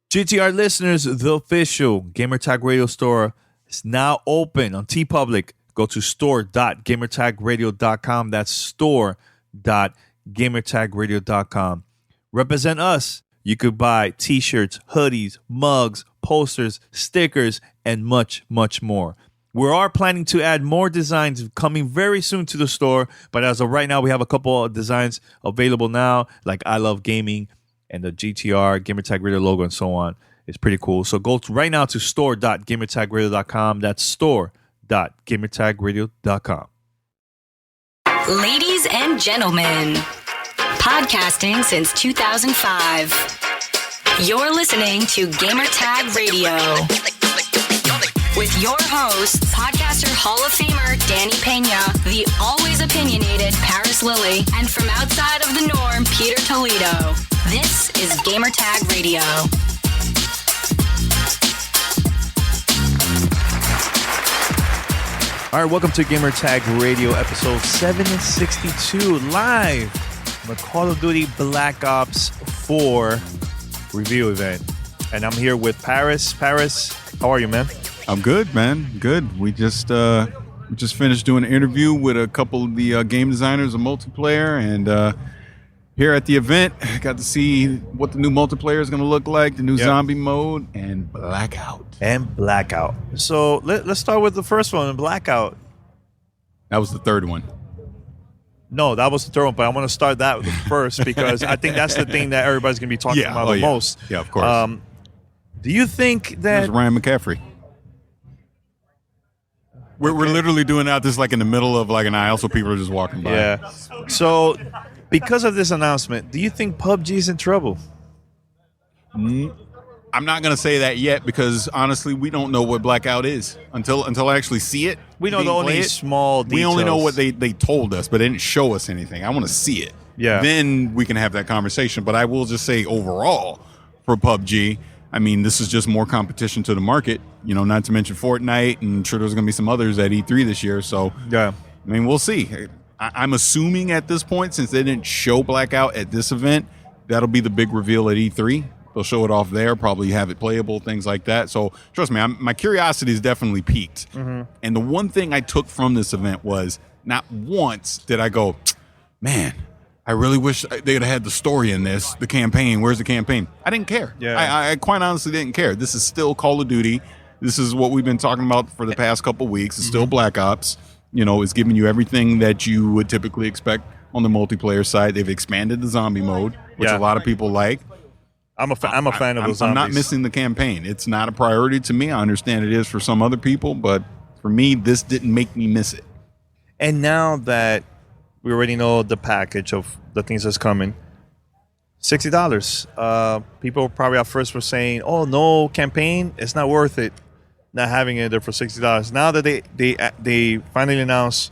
GTR listeners, the official Gamertag Radio store is now open on TeePublic. Go to store.gamertagradio.com. That's store.gamertagradio.com. Represent us. You could buy t-shirts, hoodies, mugs, posters, stickers, and much, much more. We are planning to add more designs coming very soon to the store, but as of right now, we have a couple of designs available now, like I Love Gaming and the GTR, Gamertag Radio logo, and so on. It's pretty cool. So go right now to store.gamertagradio.com. That's store.gamertagradio.com. Ladies and gentlemen, podcasting since 2005. You're listening to Gamertag Radio with your hosts, podcaster Hall of Famer Danny Pena, the always opinionated Paris Lilly, and from outside of the norm, Peter Toledo. This is Gamertag Radio. All right, welcome to Gamertag Radio, episode 762, live from the Call of Duty Black Ops 4 review event. And I'm here with Paris. Paris, how are you, man? I'm good, man. Good. We just finished doing an interview with a couple of the game designers of multiplayer, and here at the event, got to see what the new multiplayer is going to look like, the new zombie mode, and Blackout. So let's start with the first one, Blackout. That was the third one. No, that was the third one, but I want to start that first because I think that's the thing that everybody's going to be talking about the most. Yeah, of course. Do you think that... There's Ryan McCaffrey. We're literally doing this like in the middle of like an aisle, so people are just walking by. Yeah. So, because of this announcement, do you think PUBG's in trouble? I'm not going to say that yet because honestly, we don't know what Blackout is until I actually see it. We know the only small details. We only know what they told us, but they didn't show us anything. I want to see it. Yeah. Then we can have that conversation. But I will just say overall for PUBG, I mean, this is just more competition to the market, you know, not to mention Fortnite, and I'm sure there's going to be some others at E3 this year. So, yeah, I mean, we'll see. I'm assuming at this point, since they didn't show Blackout at this event, that'll be the big reveal at E3. They'll show it off there, probably have it playable, things like that. So, trust me, my curiosity is definitely piqued. Mm-hmm. And the one thing I took from this event was not once did I go, man, I really wish they would have had the story in this, the campaign. Where's the campaign? I didn't care. Yeah. I quite honestly didn't care. This is still Call of Duty. This is what we've been talking about for the past couple of weeks. It's still Black Ops. You know, it's giving you everything that you would typically expect on the multiplayer side. They've expanded the zombie mode, which a lot of people like. I'm a fan of those zombies. I'm not missing the campaign. It's not a priority to me. I understand it is for some other people, but for me, this didn't make me miss it. And now that we already know the package of the things that's coming, $60. People probably at first were saying, "Oh, no campaign, it's not worth it, not having it there for $60." Now that they finally announced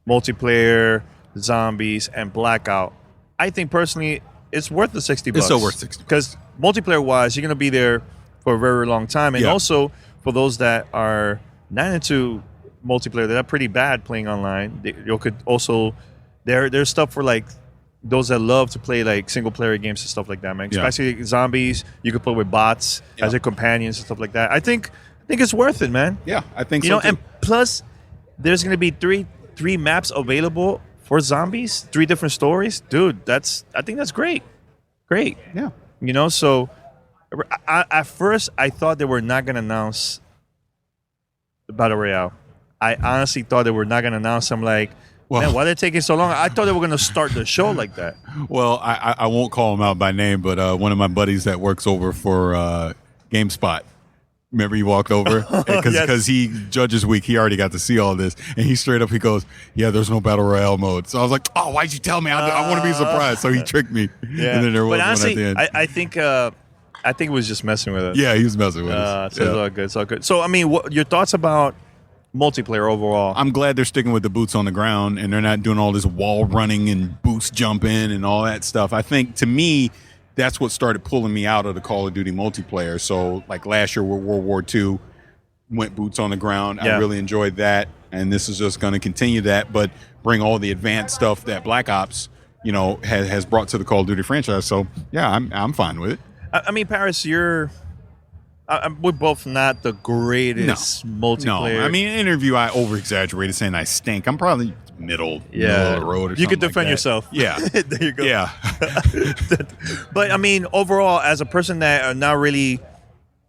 multiplayer, zombies, and Blackout, I think personally it's worth the $60. It's still worth $60 because multiplayer wise, you're gonna be there for a very long time, and also for those that are not into multiplayer, they're pretty bad playing online. You could also there's stuff for like those that love to play like single player games and stuff like that, man. Especially zombies, you could play with bots as your companions and stuff like that. I think it's worth it, man. Yeah, I think you so know, too. and plus there's gonna be three maps available for zombies, 3 different stories, dude. I think that's great. Yeah, you know. So at first I thought they were not gonna announce the battle royale. I honestly thought they were not gonna announce. I'm like, man, why are they taking so long? I thought they were going to start the show like that. Well, I won't call him out by name, but one of my buddies that works over for GameSpot, remember he walked over? Because he judges week, he already got to see all this. And he straight up, he goes, yeah, there's no Battle Royale mode. So I was like, oh, why'd you tell me? I want to be surprised. So he tricked me. Yeah. And then there was but honestly, one at the end. I think he was just messing with us. Yeah, he was messing with us. So it's all good. So, I mean, what your thoughts about multiplayer overall? I'm glad they're sticking with the boots on the ground and they're not doing all this wall running and boost jumping and all that stuff. I think, to me, that's what started pulling me out of the Call of Duty multiplayer. So, like last year with World War II, went boots on the ground. I really enjoyed that, and this is just going to continue that, but bring all the advanced stuff that Black Ops, you know, has brought to the Call of Duty franchise. So, yeah, I'm fine with it. I mean, Paris, you're we're both not the greatest multiplayer. No, I mean, in an interview, I over-exaggerated saying I stink. I'm probably middle of the road or something. You could defend like that. yourself. Yeah. There you go. Yeah. But, I mean, overall, as a person that are not really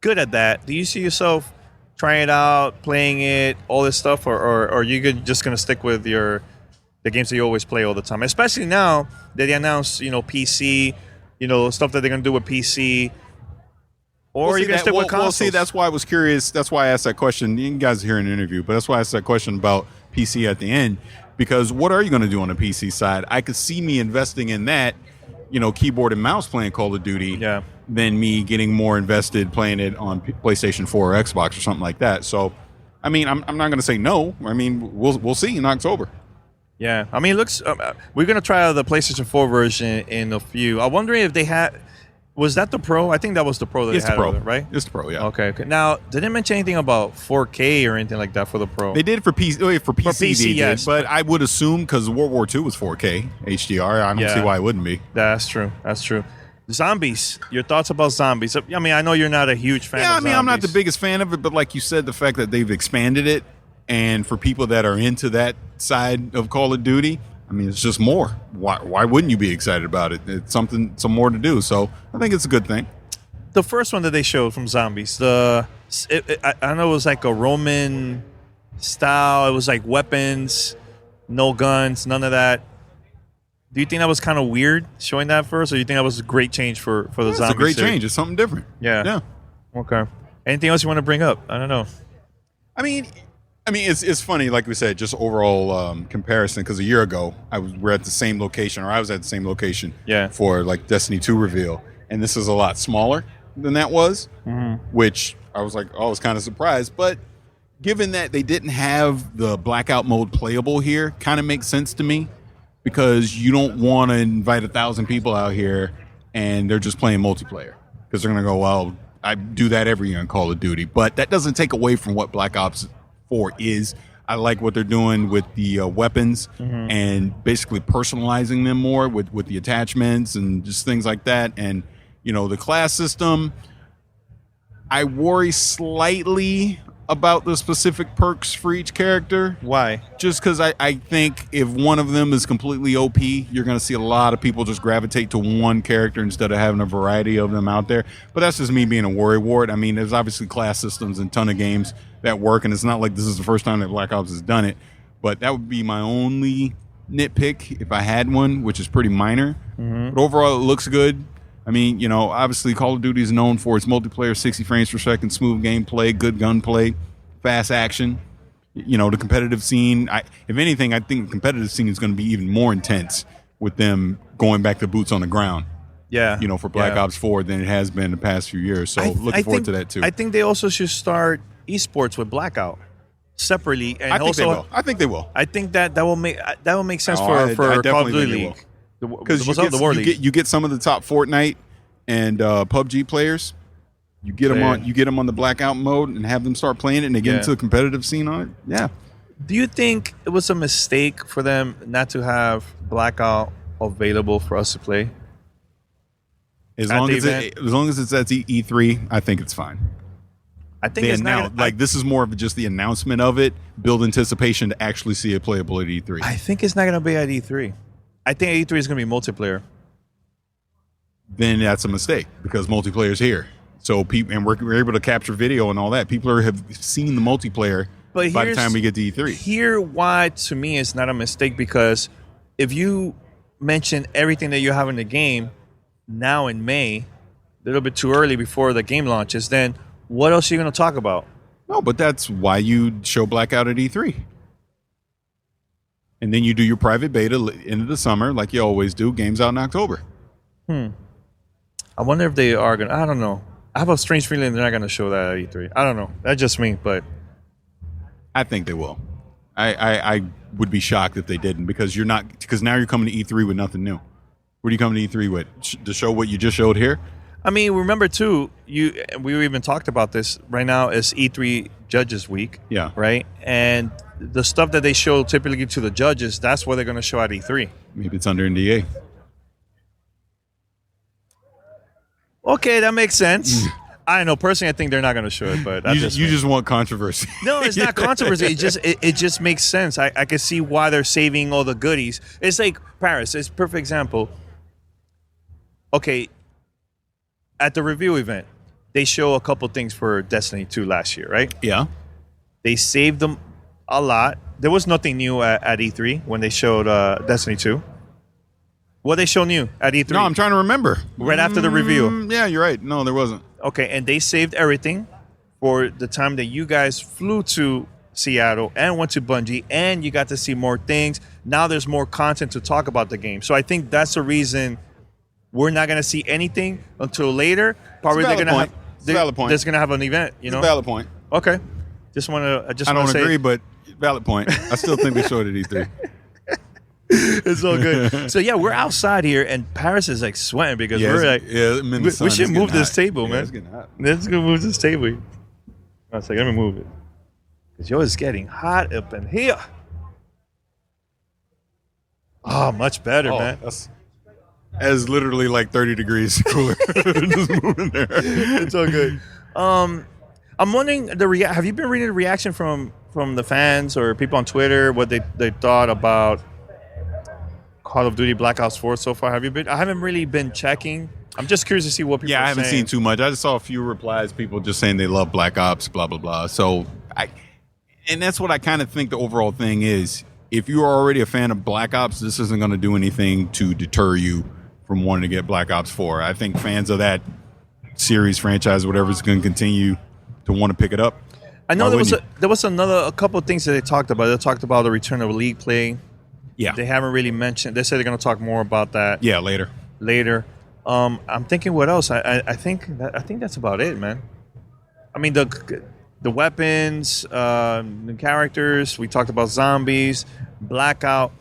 good at that, do you see yourself trying it out, playing it, all this stuff, or are you just going to stick with the games that you always play all the time? Especially now that they announced, PC, stuff that they're going to do with PC. Or are you going to stick with consoles? Well, see, that's why I was curious. That's why I asked that question. You guys hear an interview, but that's why I asked that question about PC at the end. Because what are you going to do on the PC side? I could see me investing in that, keyboard and mouse playing Call of Duty, than me getting more invested playing it on PlayStation 4 or Xbox or something like that. So, I mean, I'm not going to say no. I mean, we'll see in October. Yeah, I mean, it looks. We're going to try out the PlayStation 4 version in a few. I'm wondering if they had. Was that the Pro? I think that was the Pro that It's they had, the Pro, right? It's the Pro, yeah. Okay. Now, they didn't mention anything about 4K or anything like that for the Pro. They did for PC. For PC, they did, yes, but I would assume because World War II was 4K HDR. I don't see why it wouldn't be. That's true. Zombies. Your thoughts about zombies? I mean, I know you're not a huge fan. Yeah, of I mean, zombies. I'm not the biggest fan of it, but like you said, the fact that they've expanded it, and for people that are into that side of Call of Duty, I mean, it's just more. Why wouldn't you be excited about it? It's some more to do. So I think it's a good thing. The first one that they showed from zombies, I know it was like a Roman style. It was like weapons, no guns, none of that. Do you think that was kind of weird showing that first, or do you think that was a great change for the zombies? It's a great change. It's something different. Yeah. Okay. Anything else you want to bring up? I don't know. I mean, it's funny, like we said, just overall comparison. Because a year ago, we're at the same location, or I was at the same location for like Destiny 2 reveal, and this is a lot smaller than that was, which I was like, I was kind of surprised. But given that they didn't have the Blackout mode playable here, kind of makes sense to me, because you don't want to invite 1,000 people out here and they're just playing multiplayer, because they're going to go, well, I do that every year in Call of Duty. But that doesn't take away from what Black Ops 4 is. I like what they're doing with the weapons and basically personalizing them more with the attachments and just things like that. And, the class system, I worry slightly about the specific perks for each character. Why? Just because I think if one of them is completely OP, you're going to see a lot of people just gravitate to one character instead of having a variety of them out there. But that's just me being a worrywart. I mean, there's obviously class systems and a ton of games that work, and it's not like this is the first time that Black Ops has done it. But that would be my only nitpick if I had one, which is pretty minor. But overall, it looks good. I mean, obviously Call of Duty is known for its multiplayer, 60 frames per second, smooth gameplay, good gunplay, fast action. The competitive scene. If anything, I think the competitive scene is going to be even more intense with them going back to boots on the ground. Yeah. For Black Ops 4 than it has been the past few years. So looking forward to that too. I think they also should start esports with Blackout separately, and I think they will. I think they will. I think that will make sense for Call of Duty League. Because you get some of the top Fortnite and PUBG players. You get them on the Blackout mode and have them start playing it, and they get into the competitive scene on it. Yeah. Do you think it was a mistake for them not to have Blackout available for us to play? As long as it's at E3, I think it's fine. I think it's not this is more of just the announcement of it, build anticipation to actually see it playable at E3. I think it's not going to be at E3. I think E3 is going to be multiplayer. Then that's a mistake, because multiplayer is here. So we're able to capture video and all that. People have seen the multiplayer by the time we get to E3. Here, why to me it's not a mistake, because if you mention everything that you have in the game now in May, a little bit too early before the game launches, then what else are you going to talk about? No, but that's why you show Blackout at E3. And then you do your private beta into the summer, like you always do. Games out in October. I wonder if they are going to... I don't know. I have a strange feeling they're not going to show that at E3. I don't know. That's just me, but... I think they will. I would be shocked if they didn't, because now you're coming to E3 with nothing new. What are you coming to E3 with? To show what you just showed here? I mean, remember too, we even talked about this. Right now is E3 Judges Week. Yeah. Right? And the stuff that they show typically to the judges, that's what they're going to show at E3. Maybe it's under NDA. Okay, that makes sense. I know. Personally, I think they're not going to show it, but You just want controversy. No, it's not controversy. It just makes sense. I can see why they're saving all the goodies. It's like Paris. It's a perfect example. Okay, at the review event, they show a couple things for Destiny 2 last year, right? Yeah. They saved them a lot. There was nothing new at E3 when they showed Destiny 2. What they show new at E3? No, I'm trying to remember. Right after the review. Yeah, you're right. No, there wasn't. Okay, and they saved everything for the time that you guys flew to Seattle and went to Bungie, and you got to see more things. Now there's more content to talk about the game. So I think that's the reason we're not going to see anything until later. Probably they're going to have. Valid point. There's going to have an event, you know. Valid point. Okay, just want to. I don't agree, but valid point. I still think they showed it at E3. It's all good. So yeah, we're outside here, and Paris is like sweating because we're like, we should move this table, man. It's getting hot. Let's go move this table. I was like, let me move it because yours is getting hot up in here. Oh, much better, man. As literally like 30 degrees cooler. Just moving there. It's all good. I'm wondering have you been reading the reaction from the fans or people on Twitter, what they thought about Call of Duty Black Ops 4 so far? I haven't really been checking. I'm just curious to see what people are saying. I haven't seen too much. I just saw a few replies, people just saying they love Black Ops, blah, blah, blah. So, and that's what I kind of think the overall thing is. If you are already a fan of Black Ops, this isn't going to do anything to deter you from wanting to get Black Ops 4. I think fans of that series, franchise, whatever, is going to continue to want to pick it up. I know there was a couple of things that they talked about. They talked about the return of League play. Yeah. They haven't really mentioned. They said they're going to talk more about that. Yeah, later. I'm thinking what else? I think that's about it, man. I mean the weapons, the characters. We talked about zombies, Blackout.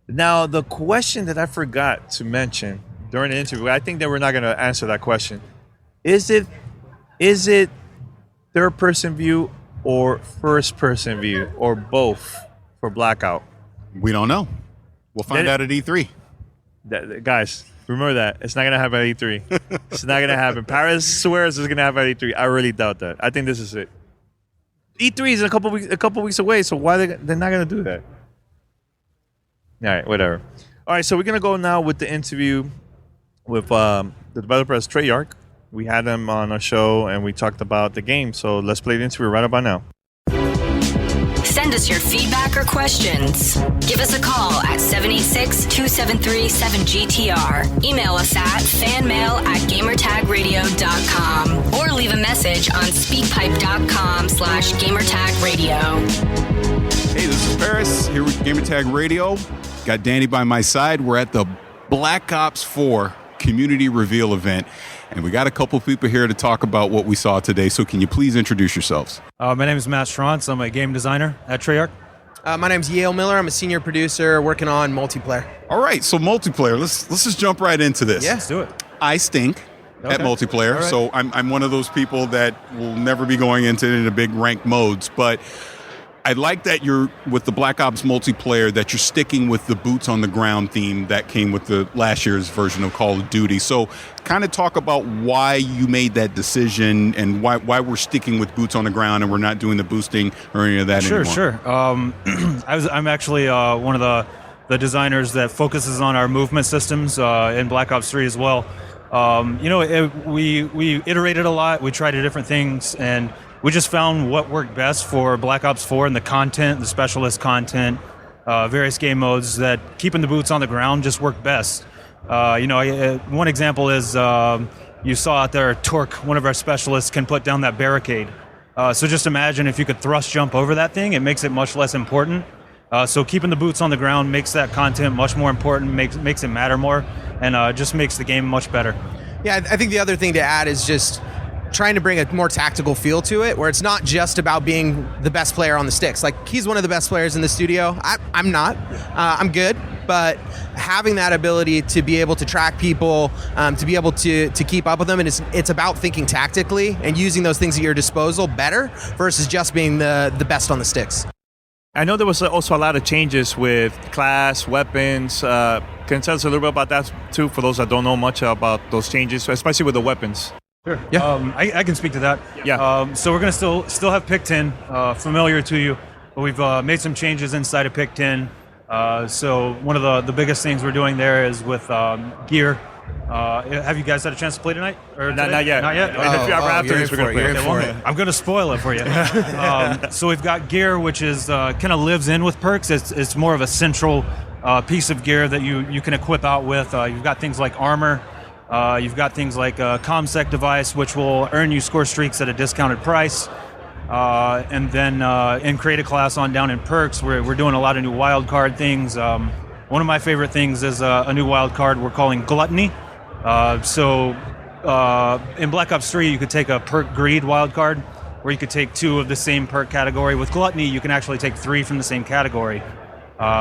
Now the question that I forgot to mention during the interview, I think that we're not going to answer that question. Is it third person view or first person view or both for Blackout? We don't know. We'll find out at E3. Guys, remember that. It's not going to happen at E3. It's not going to happen. Paris swears it's going to happen at E3. I really doubt that. I think this is it. E3 is in a couple weeks away, so why they're not going to do that? All right, whatever. All right, so we're going to go now with the interview with the developers Treyarch. We had them on our show, and we talked about the game. So let's play the interview right about now. Send us your feedback or questions. Give us a call at 786-273-7GTR. Email us at fanmail@gamertagradio.com or leave a message on speakpipe.com/gamertagradio. Hey, this is Paris here with Gamertag Radio. Got Danny by my side. We're at the Black Ops 4 community reveal event. And we got a couple people here to talk about what we saw today. So can you please introduce yourselves? My name is Matt Strantz. I'm a game designer at Treyarch. My name's Yale Miller. I'm a senior producer working on multiplayer. All right, so multiplayer. Let's just jump right into this. Yeah. Let's do it. I stink at multiplayer, right. so I'm one of those people that will never be going into it in a big ranked modes. But I like that you're with the Black Ops multiplayer, that you're sticking with the boots on the ground theme that came with the last year's version of Call of Duty. So kind of talk about why you made that decision and why we're sticking with boots on the ground and we're not doing the boosting or any of that anymore. Sure. I'm actually one of the designers that focuses on our movement systems in Black Ops 3 as well. We iterated a lot. We tried different things, and we just found what worked best for Black Ops 4 and the content, the specialist content, various game modes, that keeping the boots on the ground just worked best. One example is you saw out there Torque, one of our specialists, can put down that barricade. So just imagine if you could thrust jump over that thing, it makes it much less important. So keeping the boots on the ground makes that content much more important, makes it matter more, and just makes the game much better. Yeah, I think the other thing to add is just trying to bring a more tactical feel to it, where it's not just about being the best player on the sticks. Like, he's one of the best players in the studio. I'm not. I'm good, but having that ability to be able to track people, to be able to keep up with them, and it's about thinking tactically and using those things at your disposal better versus just being the best on the sticks. I know there was also a lot of changes with class, weapons. Can you tell us a little bit about that too, for those that don't know much about those changes, especially with the weapons? Sure. Yeah. I can speak to that. Yeah. So we're going to still have pick 10 familiar to you, but we've made some changes inside of pick 10. So one of the biggest things we're doing there is with gear. Have you guys had a chance to play tonight? Or Not yet. Not yet? And if you're after this, we're going to play. You're in for it. I'm going to spoil it for you. So we've got gear, which is kind of lives in with perks. It's more of a central piece of gear that you can equip out with. You've got things like armor. You've got things like a ComSec device, which will earn you score streaks at a discounted price. And then in Creative Class on down in perks, we're doing a lot of new wild card things. One of my favorite things is a new wild card we're calling Gluttony. So in Black Ops 3, you could take a perk Greed wild card, where you could take 2 of the same perk category. With Gluttony, you can actually take 3 from the same category.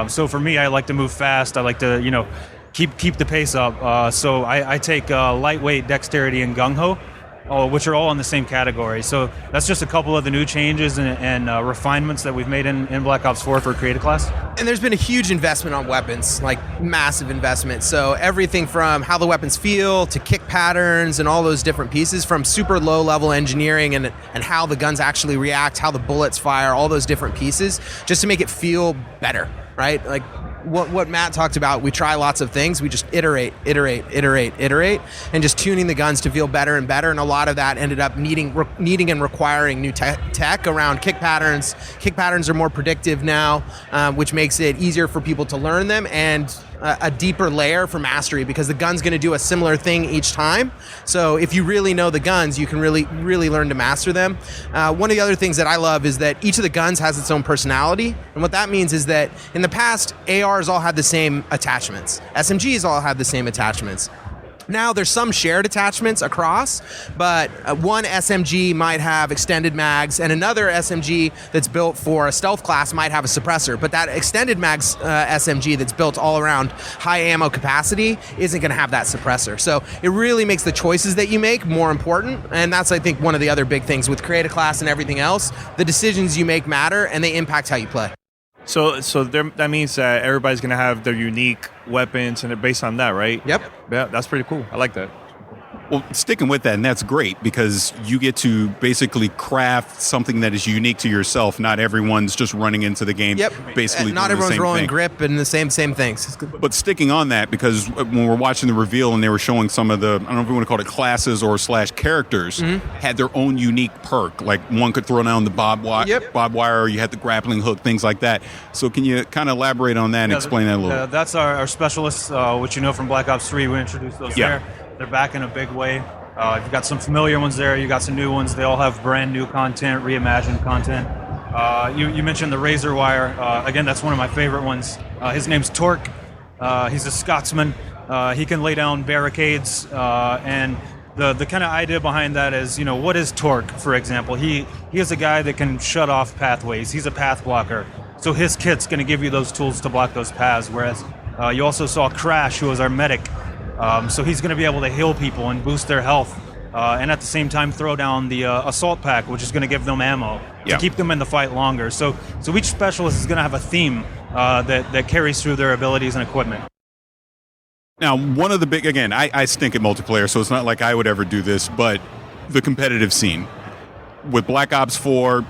So for me, I like to move fast. I like to, keep the pace up. So I take lightweight, dexterity, and gung ho, which are all in the same category. So that's just a couple of the new changes and refinements that we've made in Black Ops 4 for Creative Class. And there's been a huge investment on weapons, like massive investment. So everything from how the weapons feel to kick patterns and all those different pieces, from super low level engineering and how the guns actually react, how the bullets fire, all those different pieces, just to make it feel better, right? Like what Matt talked about, we try lots of things. We just iterate, and just tuning the guns to feel better and better. And a lot of that ended up needing and requiring new tech around kick patterns. Kick patterns are more predictive now, which makes it easier for people to learn them, and a deeper layer for mastery, because the gun's going to do a similar thing each time. So if you really know the guns, you can really learn to master them. One of the other things that I love is that each of the guns has its own personality. And what that means is that in the past, ARs all had the same attachments. SMGs all had the same attachments. Now there's some shared attachments across, but one SMG might have extended mags, and another SMG that's built for a stealth class might have a suppressor. But that extended mags SMG that's built all around high ammo capacity isn't going to have that suppressor. So it really makes the choices that you make more important, and that's, I think, one of the other big things with Creative Class and everything else. The decisions you make matter, and they impact how you play. So that means that everybody's going to have their unique weapons, and they're based on that, right? Yep. Yeah, that's pretty cool. I like that. Well, sticking with that, and that's great, because you get to basically craft something that is unique to yourself. Not everyone's just running into the game. Yep. Basically, not doing the everyone's same rolling thing. grip and the same things. But sticking on that, because when we're watching the reveal and they were showing some of the, I don't know if we want to call it classes or / characters, had their own unique perk. Like one could throw down the barbed wire, or you had the grappling hook, things like that. So can you kind of elaborate on that and explain that a little? That's our specialists, which you know from Black Ops 3. We introduced those there. They're back in a big way. You've got some familiar ones there. You got some new ones. They all have brand new content, reimagined content. You mentioned the razor wire. Again, that's one of my favorite ones. His name's Torque. He's a Scotsman. He can lay down barricades. And the kind of idea behind that is, what is Torque, for example? He is a guy that can shut off pathways. He's a path blocker. So his kit's going to give you those tools to block those paths. Whereas you also saw Crash, who was our medic. So he's going to be able to heal people and boost their health, and at the same time throw down the assault pack, which is going to give them ammo to keep them in the fight longer. So each specialist is going to have a theme that carries through their abilities and equipment. Now, one of the big, again, I stink at multiplayer, so it's not like I would ever do this, but the competitive scene. With Black Ops 4,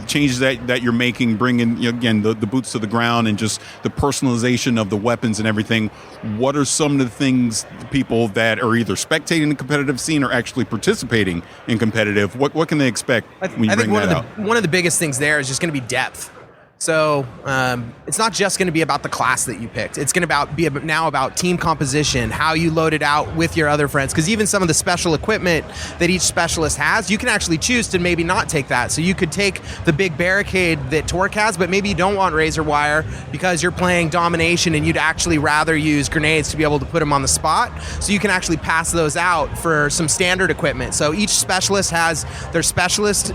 changes that you're making, bringing, again, the boots to the ground and just the personalization of the weapons and everything, what are some of the things people that are either spectating the competitive scene or actually participating in competitive, what can they expect when you bring that out? One of the biggest things there is just going to be depth. So it's not just going to be about the class that you picked. It's going to be now about team composition, how you load it out with your other friends. Because even some of the special equipment that each specialist has, you can actually choose to maybe not take that. So you could take the big barricade that Torque has, but maybe you don't want razor wire because you're playing domination and you'd actually rather use grenades to be able to put them on the spot. So you can actually pass those out for some standard equipment. So each specialist has their specialist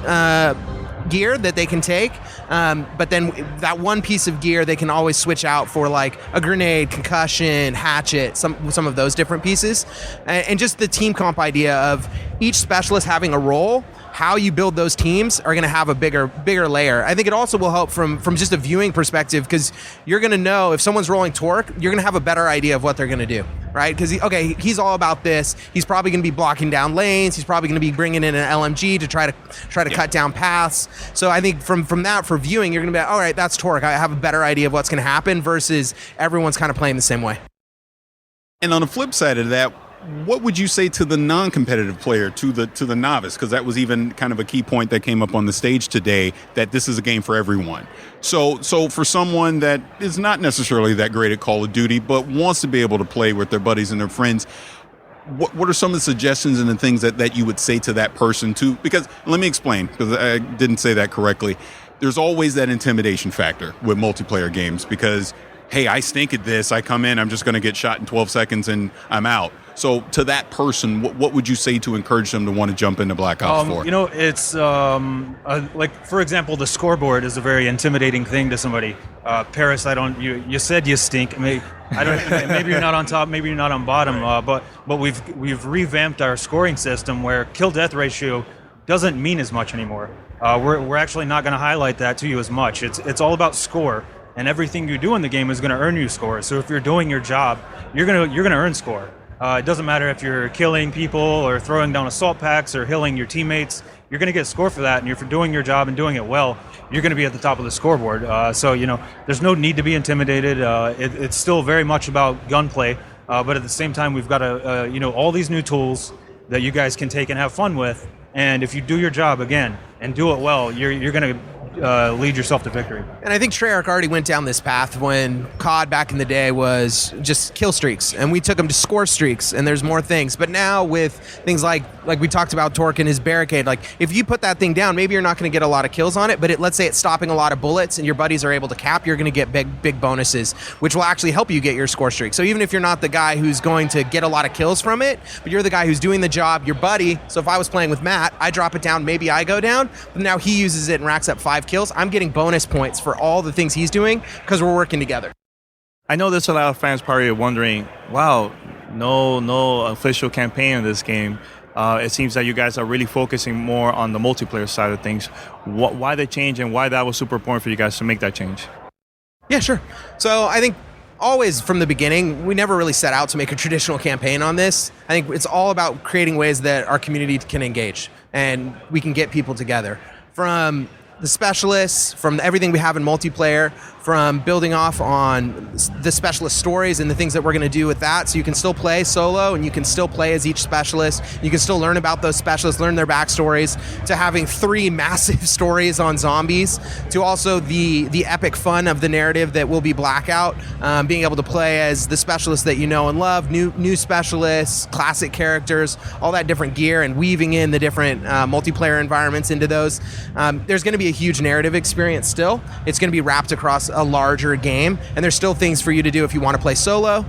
gear that they can take, but then that one piece of gear they can always switch out for, like a grenade, concussion, hatchet, some of those different pieces, and just the team comp idea of each specialist having a role, how you build those teams are going to have a bigger layer. I think it also will help from just a viewing perspective, because you're going to know if someone's rolling Torque, you're going to have a better idea of what they're going to do, right? Because he's all about this. He's probably going to be blocking down lanes. He's probably going to be bringing in an LMG to try to cut down paths. So I think from that, for viewing, you're going to be like, all right, that's Torque. I have a better idea of what's going to happen versus everyone's kind of playing the same way. And on the flip side of that, what would you say to the non-competitive player, to the novice? Because that was even kind of a key point that came up on the stage today, that this is a game for everyone. So for someone that is not necessarily that great at Call of Duty, but wants to be able to play with their buddies and their friends, what are some of the suggestions and the things that you would say to that person too? Because let me explain, because I didn't say that correctly. There's always that intimidation factor with multiplayer games, because hey, I stink at this. I come in, I'm just going to get shot in 12 seconds and I'm out. So to that person, what would you say to encourage them to want to jump into Black Ops 4? It's like, for example, the scoreboard is a very intimidating thing to somebody. Paris, you said you stink. Maybe you're not on top, maybe you're not on bottom, but we've revamped our scoring system where kill-death ratio doesn't mean as much anymore. We're actually not going to highlight that to you as much. It's all about score. And everything you do in the game is going to earn you score. So if you're doing your job, you're gonna earn score. It doesn't matter if you're killing people or throwing down assault packs or healing your teammates. You're going to get score for that. And if you're doing your job and doing it well, you're going to be at the top of the scoreboard. So there's no need to be intimidated. It's still very much about gunplay, but at the same time, we've got all these new tools that you guys can take and have fun with. And if you do your job again and do it well, you're going to lead yourself to victory. And I think Treyarch already went down this path when COD back in the day was just kill streaks, and we took them to score streaks, and there's more things. But now with things like we talked about Torque and his barricade, like if you put that thing down, maybe you're not going to get a lot of kills on it, but let's say it's stopping a lot of bullets and your buddies are able to cap, you're going to get big bonuses, which will actually help you get your score streak. So even if you're not the guy who's going to get a lot of kills from it, but you're the guy who's doing the job, your buddy. So if I was playing with Matt, I drop it down, maybe I go down, but now he uses it and racks up 5 kills. I'm getting bonus points for all the things he's doing because we're working together. I know there's a lot of fans probably wondering, wow, no official campaign in this game. It seems that you guys are really focusing more on the multiplayer side of things. Why the change, and why that was super important for you guys to make that change? Yeah, sure. So I think always from the beginning, we never really set out to make a traditional campaign on this. I think it's all about creating ways that our community can engage and we can get people together. From the specialists, from everything we have in multiplayer, from building off on the specialist stories and the things that we're going to do with that, so you can still play solo and you can still play as each specialist. You can still learn about those specialists, learn their backstories, to having 3 massive stories on zombies, to also the epic fun of the narrative that will be Blackout, being able to play as the specialists that you know and love, new specialists, classic characters, all that different gear, and weaving in the different multiplayer environments into those. There's going to be a huge narrative experience still. It's going to be wrapped across a larger game, and there's still things for you to do if you want to play solo.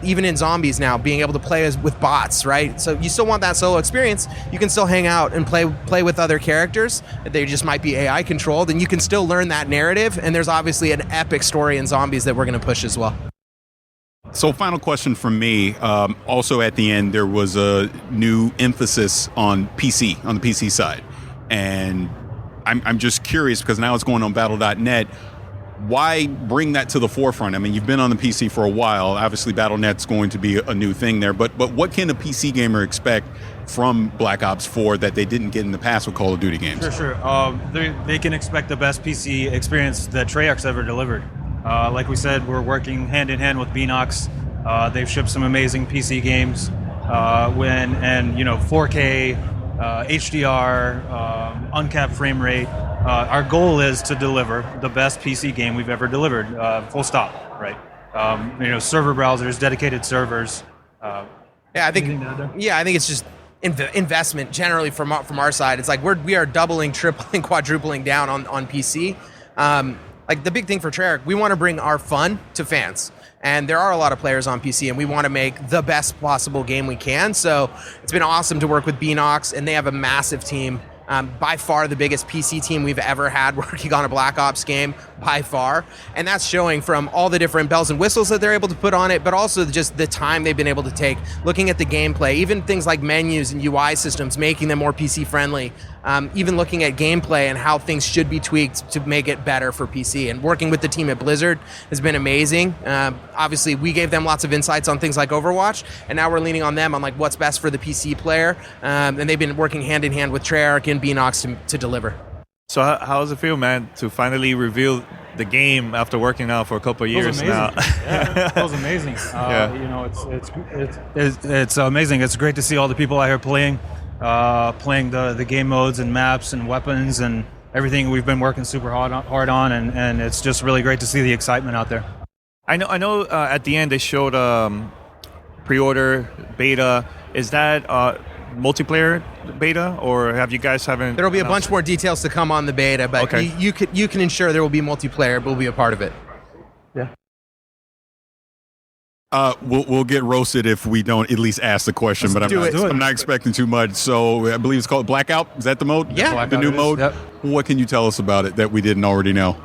Even in zombies now, being able to play with bots, right? So you still want that solo experience. You can still hang out and play with other characters. They just might be AI controlled, and you can still learn that narrative. And there's obviously an epic story in zombies that we're going to push as well. So final question from me. Also at the end, there was a new emphasis on the PC side. And I'm just curious, because now it's going on Battle.net. Why bring that to the forefront? I mean, you've been on the PC for a while. Obviously, Battle.net's going to be a new thing there. But what can a PC gamer expect from Black Ops 4 that they didn't get in the past with Call of Duty games? Sure. They can expect the best PC experience that Treyarch's ever delivered. Like we said, we're working hand in hand with Beanox. They've shipped some amazing PC games. 4K, HDR, uncapped frame rate. Our goal is to deliver the best PC game we've ever delivered, full stop, right? Server browsers, dedicated servers. I think it's just investment generally from our side. It's like we are doubling, tripling, quadrupling down on PC. The big thing for Treyarch, we want to bring our fun to fans. And there are a lot of players on PC, and we want to make the best possible game we can. So it's been awesome to work with Beanox, and they have a massive team. By far the biggest PC team we've ever had working on a Black Ops game, by far. And that's showing from all the different bells and whistles that they're able to put on it, but also just the time they've been able to take, looking at the gameplay, even things like menus and UI systems, making them more PC friendly. even looking at gameplay and how things should be tweaked to make it better for PC. And working with the team at Blizzard has been amazing. Obviously, we gave them lots of insights on things like Overwatch, and now we're leaning on them on like what's best for the PC player. And they've been working hand in hand with Treyarch and Beanox to deliver. So how does it feel, man, to finally reveal the game after working out for a couple of years now? Yeah, it feels amazing. You know, it's amazing. It's great to see all the people out here playing the game modes and maps and weapons and everything we've been working super hard on, and it's just really great to see the excitement out there. I know. At the end they showed pre-order beta. Is that multiplayer beta, or have you guys haven't? There'll be a bunch more details to come on the beta, but okay. you can ensure there will be multiplayer. We'll be a part of it. Yeah. We'll get roasted if we don't at least ask the question, but I'm not expecting too much. So I believe it's called Blackout. Is that the mode? Yeah, the new mode. Yep. What can you tell us about it that we didn't already know?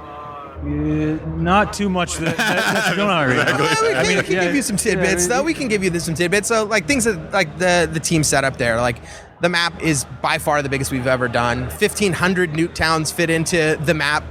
Not too much that you don't already know. We can give you some tidbits, though. We can give you some tidbits. So, like things that like the team setup there, like the map is by far the biggest we've ever done. 1,500 Newt towns fit into the map.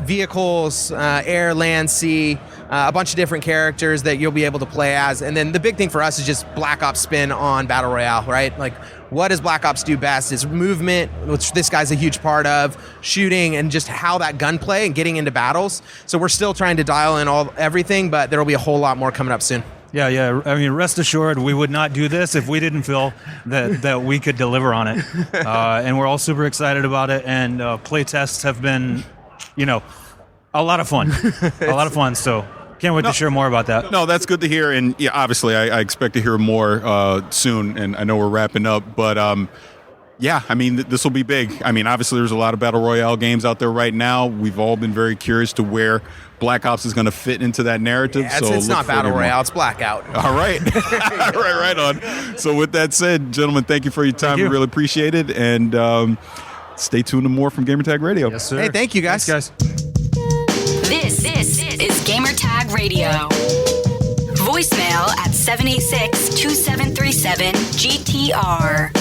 Vehicles, air, land, sea, a bunch of different characters that you'll be able to play as. And then the big thing for us is just Black Ops spin on Battle Royale, right? Like, what does Black Ops do best? Is movement, which this guy's a huge part of, shooting, and just how that gunplay and getting into battles. So we're still trying to dial in everything, but there will be a whole lot more coming up soon. Yeah. I mean, rest assured, we would not do this if we didn't feel that we could deliver on it. And we're all super excited about it. And play tests have been, a lot of fun. So can't wait to share more about that. No, that's good to hear. And yeah, obviously, I expect to hear more soon. And I know we're wrapping up, but yeah, I mean, this will be big. I mean, obviously, there's a lot of Battle Royale games out there right now. We've all been very curious to where Black Ops is going to fit into that narrative. Yeah, so it's not Battle Royale, it's Blackout. All right. right on. So with that said, gentlemen, thank you for your time. We really appreciate it. And stay tuned to more from Gamertag Radio. Yes, sir. Hey, thank you, guys. Thanks, guys. This is Gamertag Radio. Voicemail at 786-2737-GTR.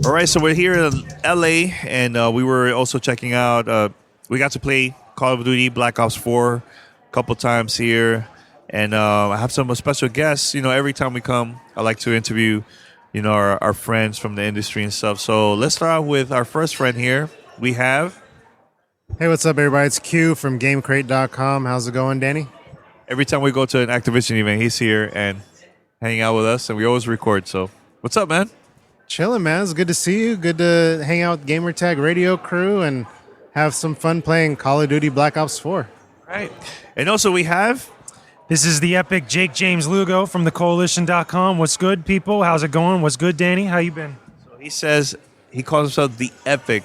All right, so we're here in LA, and we were also checking out. We got to play Call of Duty Black Ops 4 a couple times here, and I have some special guests. Every time we come, I like to interview, our friends from the industry and stuff. So let's start out with our first friend here. We have. Hey, what's up, everybody? It's Q from GameCrate.com. How's it going, Danny? Every time we go to an Activision event, he's here and hanging out with us, and we always record. So what's up, man? Chilling, man. It's good to see you. Good to hang out with Gamertag Radio crew and have some fun playing Call of Duty Black Ops 4. Right. And also we have... This is the epic Jakejames Lugo from the Koalition.com. What's good, people? How's it going? What's good, Danny? How you been? So he says he calls himself the epic.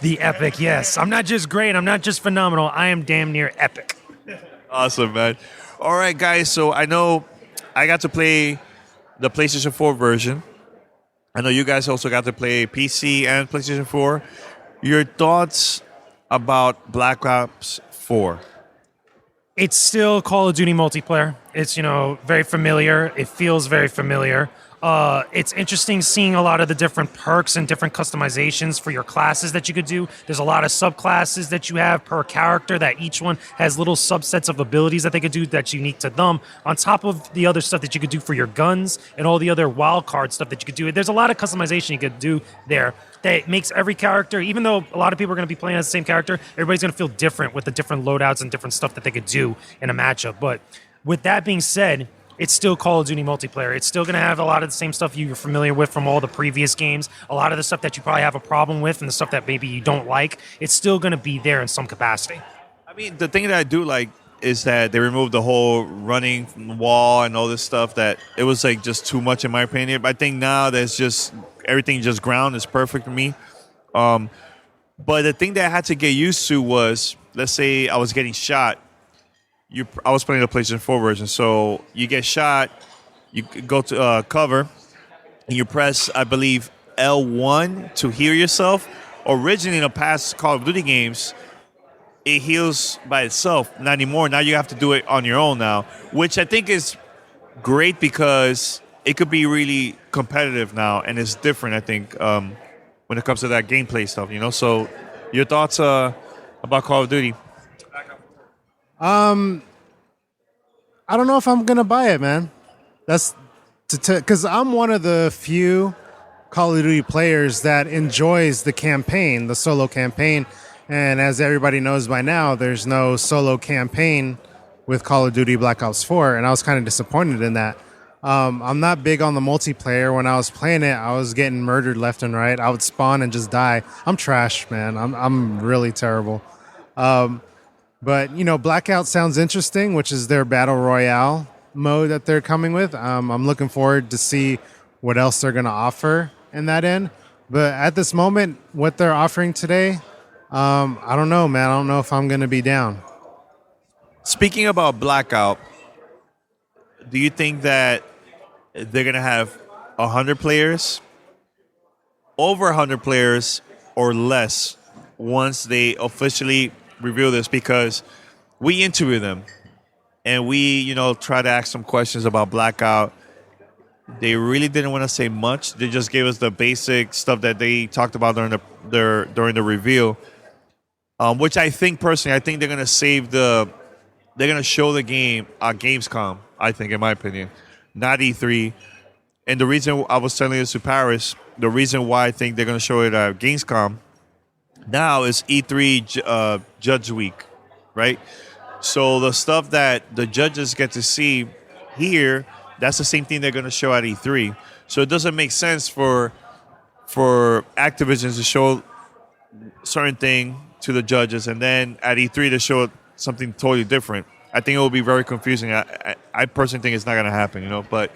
The epic, yes. I'm not just great. I'm not just phenomenal. I am damn near epic. Awesome, man. All right, guys. So I know I got to play the PlayStation 4 version. I know you guys also got to play PC and PlayStation 4. Your thoughts about Black Ops 4? It's still Call of Duty multiplayer. It's, very familiar. It feels very familiar. It's interesting seeing a lot of the different perks and different customizations for your classes that you could do. There's a lot of subclasses that you have per character that each one has little subsets of abilities that they could do that's unique to them, on top of the other stuff that you could do for your guns and all the other wild card stuff that you could do. There's a lot of customization you could do there that makes every character, even though a lot of people are going to be playing as the same character, everybody's going to feel different with the different loadouts and different stuff that they could do in a matchup. But with that being said, it's still Call of Duty multiplayer. It's still going to have a lot of the same stuff you're familiar with from all the previous games. A lot of the stuff that you probably have a problem with and the stuff that maybe you don't like, it's still going to be there in some capacity. I mean, the thing that I do like is that they removed the whole running from the wall and all this stuff that it was like just too much in my opinion. But I think now there's just everything just ground is perfect for me. But the thing that I had to get used to was, let's say I was getting shot. I was playing the PlayStation 4 version, so you get shot, you go to cover, and you press, I believe, L1 to heal yourself. Originally, in the past Call of Duty games, it heals by itself. Not anymore. Now you have to do it on your own now, which I think is great because it could be really competitive now, and it's different. I think when it comes to that gameplay stuff, So, your thoughts about Call of Duty? I don't know if I'm gonna buy it, man. That's because I'm one of the few Call of Duty players that enjoys the campaign, the solo campaign. And as everybody knows by now, there's no solo campaign with Call of Duty Black Ops 4, and I was kind of disappointed in that. I'm not big on the multiplayer. When I was playing it, I was getting murdered left and right. I would spawn and just die. I'm trash, man. I'm really terrible. But, Blackout sounds interesting, which is their Battle Royale mode that they're coming with. I'm looking forward to see what else they're going to offer in that end. But at this moment, what they're offering today, I don't know, man. I don't know if I'm going to be down. Speaking about Blackout, do you think that they're going to have 100 players, over 100 players, or less once they officially reveal this? Because we interview them and we, try to ask some questions about Blackout. They really didn't want to say much. They just gave us the basic stuff that they talked about during the reveal, which I think personally, they're going to they're going to show the game at Gamescom, I think, in my opinion, not E3. And the reason I was telling this to Paris, the reason why I think they're going to show it at Gamescom now is E3 Judge Week, right? So the stuff that the judges get to see here, that's the same thing they're going to show at E3. So it doesn't make sense for Activision to show certain thing to the judges and then at E3 to show something totally different. I think it will be very confusing. I personally think it's not going to happen, But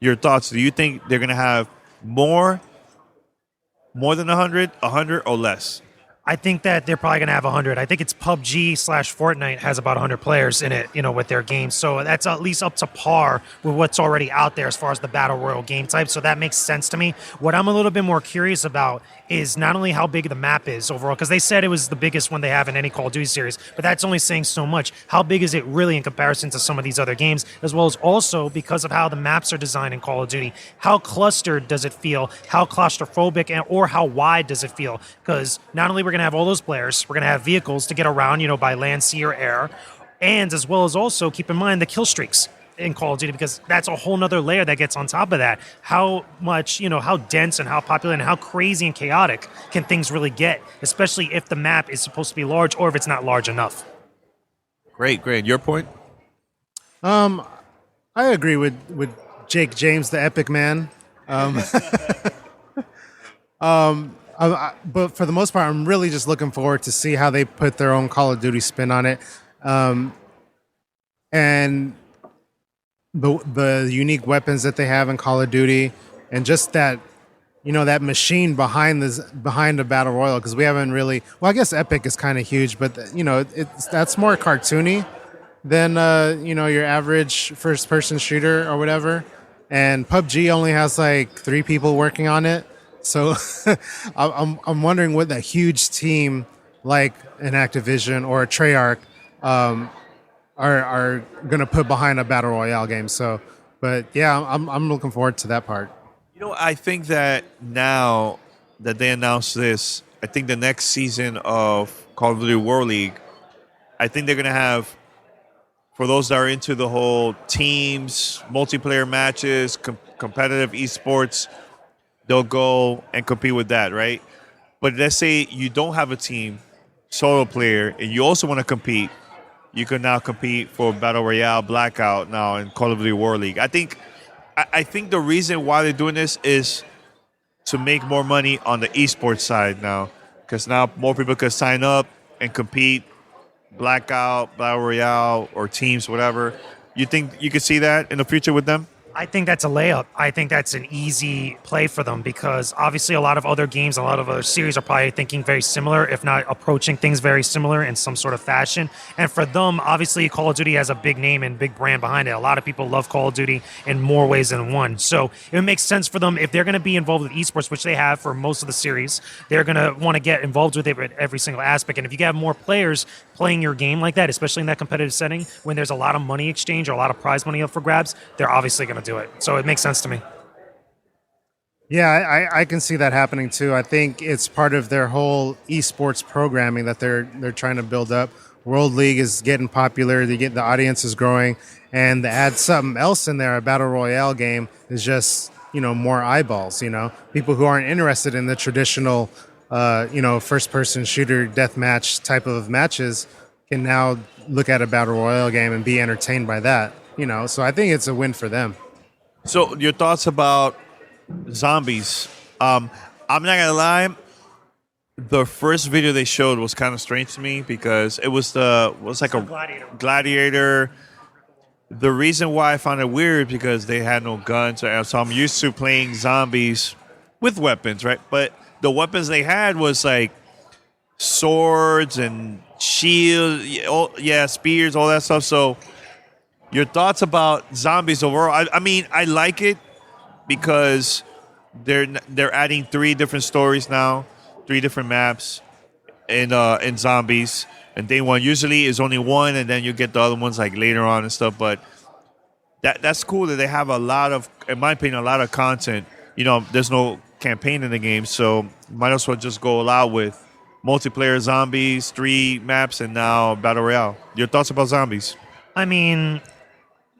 your thoughts, do you think they're going to have more than 100, or less? I think that they're probably going to have 100. I think it's PUBG/Fortnite has about 100 players in it, with their games. So that's at least up to par with what's already out there as far as the Battle Royale game type. So that makes sense to me. What I'm a little bit more curious about is not only how big the map is overall, because they said it was the biggest one they have in any Call of Duty series, but that's only saying so much. How big is it really in comparison to some of these other games, as well as also because of how the maps are designed in Call of Duty? How clustered does it feel? How claustrophobic or how wide does it feel? Because not only we're going to have all those players, we're going to have vehicles to get around, by land, sea, or air, and as well as also keep in mind the kill streaks in Call of Duty, because that's a whole nother layer that gets on top of that. How much, how dense and how popular and how crazy and chaotic can things really get, especially if the map is supposed to be large or if it's not large enough. Great. Your point? I agree with Jakejames, the Epic Man. But for the most part, I'm really just looking forward to see how they put their own Call of Duty spin on it. And the unique weapons that they have in Call of Duty, and just that, that machine behind the Battle Royale, because we haven't really, I guess Epic is kind of huge, but that's more cartoony than your average first person shooter or whatever. And PUBG only has like 3 people working on it. So I'm wondering what a huge team like an Activision or a Treyarch are going to put behind a Battle Royale game. So, but yeah, I'm looking forward to that part. I think that now that they announced this, I think the next season of Call of Duty World League, I think they're going to have, for those that are into the whole teams, multiplayer matches, competitive esports, they'll go and compete with that, right? But let's say you don't have a team, solo player, and you also want to compete. You can now compete for Battle Royale, Blackout now in Call of Duty World League. I think the reason why they're doing this is to make more money on the esports side now, because now more people can sign up and compete, Blackout, Battle Royale, or teams, whatever. You think you could see that in the future with them? I think that's a layup. I think that's an easy play for them, because obviously a lot of other games, a lot of other series are probably thinking very similar, if not approaching things very similar in some sort of fashion. And for them, obviously Call of Duty has a big name and big brand behind it. A lot of people love Call of Duty in more ways than one. So it makes sense for them if they're going to be involved with esports, which they have for most of the series. They're going to want to get involved with it at every single aspect. And if you have more players playing your game like that, especially in that competitive setting, when there's a lot of money exchange or a lot of prize money up for grabs, they're obviously going to do it. So it makes sense to me. Yeah, I can see that happening too. I think it's part of their whole esports programming that they're trying to build up. World League is getting popular. The audience is growing, and to add something else in there, a battle royale game is just more eyeballs. People who aren't interested in the traditional first person shooter deathmatch type of matches can now look at a battle royale game and be entertained by that. So I think it's a win for them. So your thoughts about zombies? I'm not gonna lie. The first video they showed was kind of strange to me because it was like a gladiator. The reason why I found it weird because they had no guns, so I'm used to playing zombies with weapons, right? But the weapons they had was like swords and shields, spears, all that stuff. So your thoughts about zombies overall? I mean, I like it because they're adding 3 different stories now, 3 different maps in zombies. And day one usually is only one, and then you get the other ones like later on and stuff. But that's cool that they have a lot of, in my opinion, a lot of content. There's no campaign in the game, so might as well just go all out with multiplayer zombies, 3 maps, and now battle royale. Your thoughts about zombies? I mean,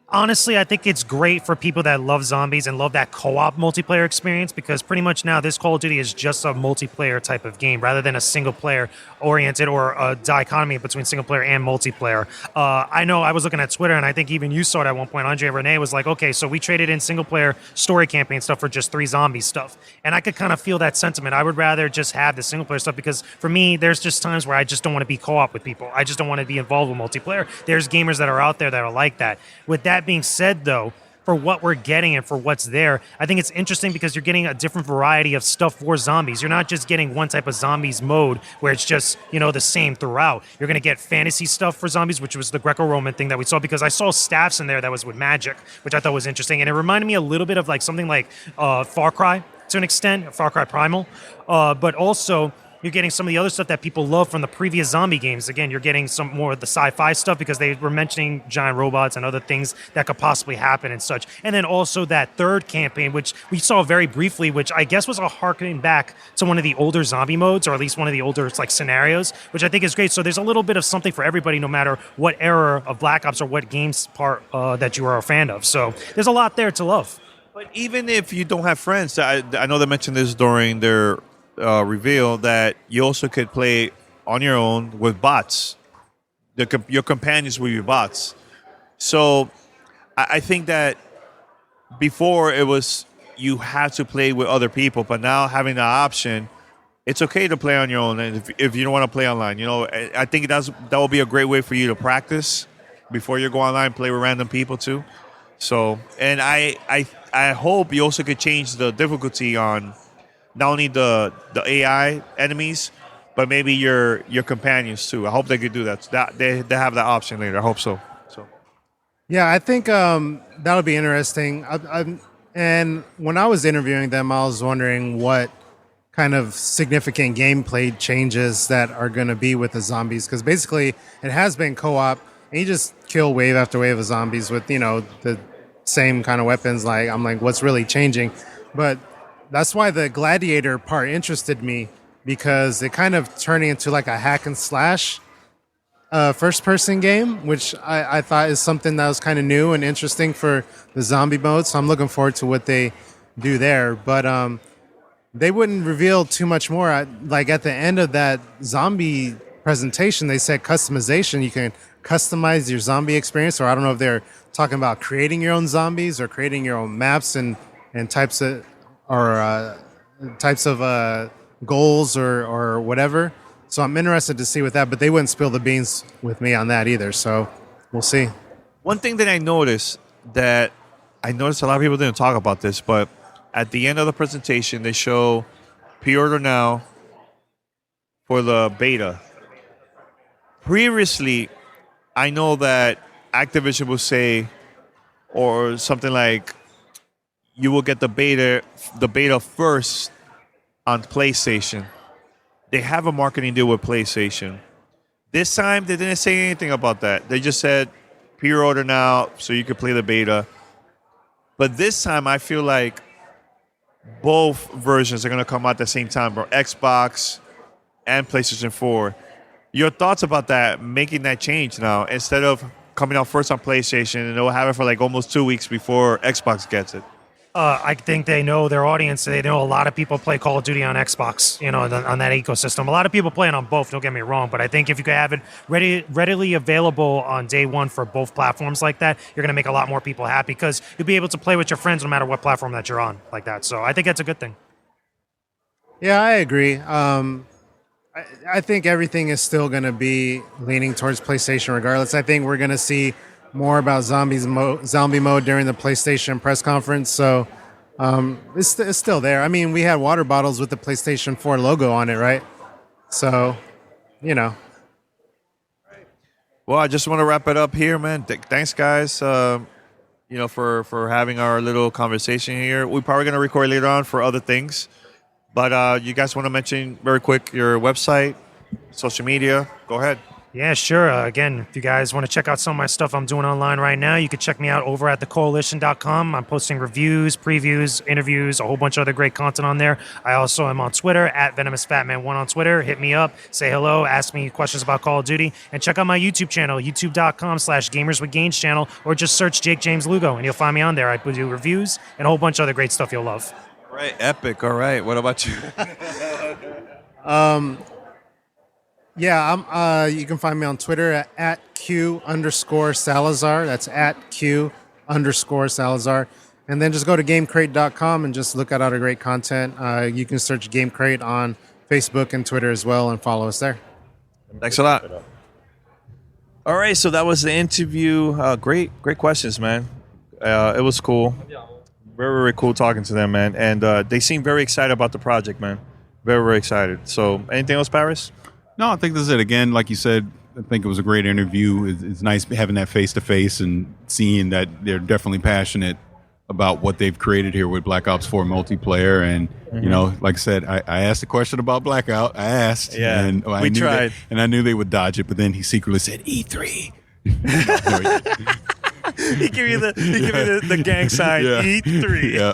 honestly, I think it's great for people that love zombies and love that co-op multiplayer experience because pretty much now this Call of Duty is just a multiplayer type of game rather than a single-player oriented or a dichotomy between single-player and multiplayer. I know I was looking at Twitter, and I think even you saw it at one point. Andre Renee was like, okay, so we traded in single-player story campaign stuff for just 3 zombie stuff. And I could kind of feel that sentiment. I would rather just have the single-player stuff because for me, there's just times where I just don't want to be co-op with people. I just don't want to be involved with multiplayer. There's gamers that are out there that are like that. With that being said, though, for what we're getting and for what's there, I think it's interesting because you're getting a different variety of stuff for zombies. You're not just getting one type of zombies mode where it's just, the same throughout. You're going to get fantasy stuff for zombies, which was the Greco-Roman thing that we saw because I saw staffs in there that was with magic, which I thought was interesting. And it reminded me a little bit of like something like Far Cry to an extent, Far Cry Primal. But also, you're getting some of the other stuff that people love from the previous zombie games. Again, you're getting some more of the sci-fi stuff because they were mentioning giant robots and other things that could possibly happen and such. And then also that third campaign, which we saw very briefly, which I guess was a harkening back to one of the older zombie modes, or at least one of the older scenarios, which I think is great. So there's a little bit of something for everybody, no matter what era of Black Ops or what games part that you are a fan of. So there's a lot there to love. But even if you don't have friends, I know they mentioned this during their reveal that you also could play on your own with bots. Your companions will be bots. So I think that before it was you had to play with other people, but now having the option, it's okay to play on your own. And if you don't want to play online, I think that will be a great way for you to practice before you go online, play with random people too. So, and I hope you also could change the difficulty on not only the AI enemies, but maybe your companions too. I hope they could do that. They have that option later. I hope so. Yeah, I think that'll be interesting. And when I was interviewing them, I was wondering what kind of significant gameplay changes that are going to be with the zombies, because basically it has been co-op, and you just kill wave after wave of zombies with the same kind of weapons. Like, I'm like, what's really changing? But that's why the gladiator part interested me, because it kind of turning into like a hack and slash first person game, which I thought is something that was kind of new and interesting for the zombie mode. So I'm looking forward to what they do there. But they wouldn't reveal too much more. Like at the end of that zombie presentation, they said customization. You can customize your zombie experience, or I don't know if they're talking about creating your own zombies or creating your own maps and types of goals or whatever. So I'm interested to see with that, but they wouldn't spill the beans with me on that either. So we'll see. One thing that I noticed a lot of people didn't talk about this, but at the end of the presentation, they show pre-order now for the beta. Previously, I know that Activision will say, or something like, you will get the beta first on PlayStation. They have a marketing deal with PlayStation. This time, they didn't say anything about that. They just said, pre-order now so you can play the beta. But this time, I feel like both versions are going to come out at the same time, bro. Xbox and PlayStation 4. Your thoughts about that, making that change now, instead of coming out first on PlayStation and they'll have it for like almost 2 weeks before Xbox gets it? I think they know their audience. They know a lot of people play Call of Duty on Xbox, on that ecosystem. A lot of people play it on both, don't get me wrong, but I think if you could have it readily available on day one for both platforms like that, you're going to make a lot more people happy because you'll be able to play with your friends no matter what platform that you're on like that. So I think that's a good thing. Yeah, I agree. I think everything is still going to be leaning towards PlayStation regardless. I think we're going to see more about zombie mode during the PlayStation press conference. So it's still there. I mean, we had water bottles with the PlayStation 4 logo on it, right? So, Well, I just want to wrap it up here, man. Thanks, guys, for having our little conversation here. We're probably going to record later on for other things. But you guys want to mention very quick your website, social media? Go ahead. Yeah, sure. Again, if you guys want to check out some of my stuff I'm doing online right now, you can check me out over at thekoalition.com. I'm posting reviews, previews, interviews, a whole bunch of other great content on there. I also am on Twitter, at VenomousFatman1 on Twitter. Hit me up, say hello, ask me questions about Call of Duty, and check out my YouTube channel, youtube.com/GamersWithGains channel, or just search Jakejames Lugo, and you'll find me on there. I do reviews and a whole bunch of other great stuff you'll love. All right, epic. All right, what about you? Yeah, you can find me on Twitter at Q_Salazar. That's at Q_Salazar. And then just go to GameCrate.com and just look at all the great content. You can search GameCrate on Facebook and Twitter as well and follow us there. Thanks a lot. All right, so that was the interview. Great questions, man. It was cool. Very, very cool talking to them, man. And they seem very excited about the project, man. Very, very excited. So anything else, Paris? No, I think this is it. Again, like you said, I think it was a great interview. It's nice having that face-to-face and seeing that they're definitely passionate about what they've created here with Black Ops 4 multiplayer. And, like I said, I asked a question about Blackout. I asked. Yeah, and we tried. And I knew they would dodge it, but then he secretly said E3. He give you the gang sign, Yeah. E3. Yeah.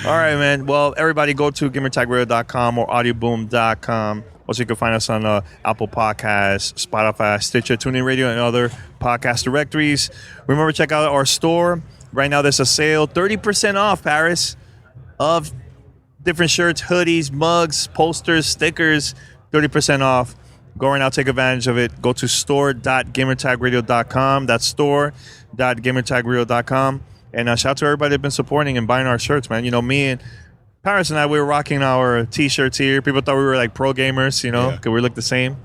All right, man. Well, everybody go to gamertagradio.com or audioboom.com. Also, you can find us on Apple Podcasts, Spotify, Stitcher, TuneIn Radio, and other podcast directories. Remember, check out our store. Right now, there's a sale, 30% off, Paris, of different shirts, hoodies, mugs, posters, stickers, 30% off. Go right now, take advantage of it. Go to store.gamertagradio.com. That's store.gamertagradio.com. And shout out to everybody that's been supporting and buying our shirts, man. Me and Paris and I, we were rocking our T-shirts here. People thought we were like pro gamers, because we look the same,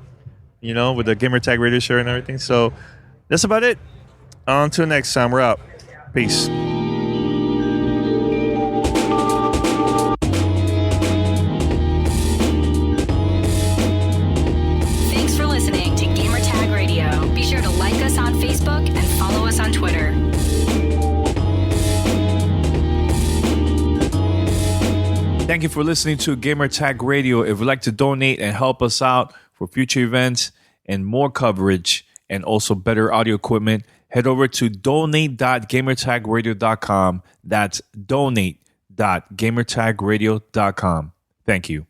with the Gamer Tag Radio shirt and everything. So that's about it. Until next time, we're out. Peace. Thanks for listening to Gamer Tag Radio. Be sure to like us on Facebook and follow us on Twitter. Thank you for listening to Gamer Tag Radio. If you'd like to donate and help us out for future events and more coverage and also better audio equipment, head over to donate.gamertagradio.com. That's donate.gamertagradio.com. Thank you.